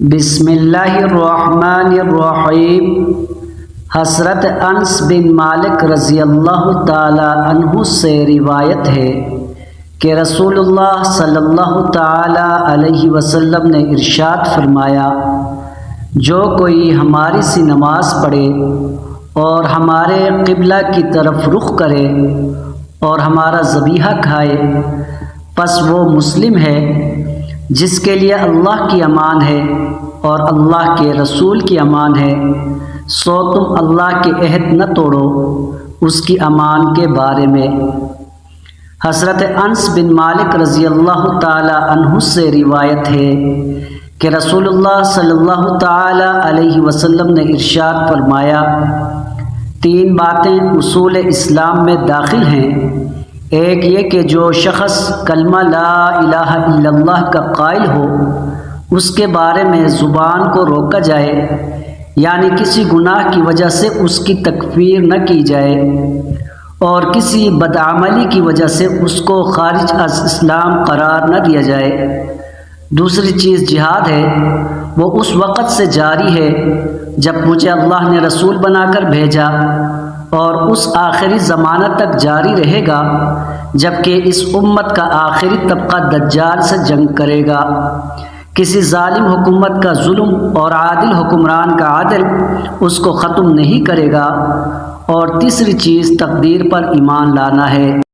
بسم اللہ الرحمن الرحیم۔ حضرت انس بن مالک رضی اللہ تعالی عنہ سے روایت ہے کہ رسول اللہ صلی اللہ تعالی علیہ وسلم نے ارشاد فرمایا، جو کوئی ہماری سی نماز پڑھے اور ہمارے قبلہ کی طرف رخ کرے اور ہمارا ذبیحہ کھائے، پس وہ مسلم ہے جس کے لیے اللہ کی امان ہے اور اللہ کے رسول کی امان ہے، سو تم اللہ کے عہد نہ توڑو اس کی امان کے بارے میں۔ حضرت انس بن مالک رضی اللہ تعالی عنہ سے روایت ہے کہ رسول اللہ صلی اللہ تعالی علیہ وسلم نے ارشاد فرمایا، تین باتیں اصول اسلام میں داخل ہیں۔ ایک یہ کہ جو شخص کلمہ لا الہ الا اللہ کا قائل ہو، اس کے بارے میں زبان کو روکا جائے، یعنی کسی گناہ کی وجہ سے اس کی تکفیر نہ کی جائے اور کسی بدعملی کی وجہ سے اس کو خارج از اسلام قرار نہ دیا جائے۔ دوسری چیز جہاد ہے، وہ اس وقت سے جاری ہے جب مجھے اللہ نے رسول بنا کر بھیجا، اور اس آخری زمانہ تک جاری رہے گا جبکہ اس امت کا آخری طبقہ دجال سے جنگ کرے گا۔ کسی ظالم حکومت کا ظلم اور عادل حکمران کا عدل اس کو ختم نہیں کرے گا۔ اور تیسری چیز تقدیر پر ایمان لانا ہے۔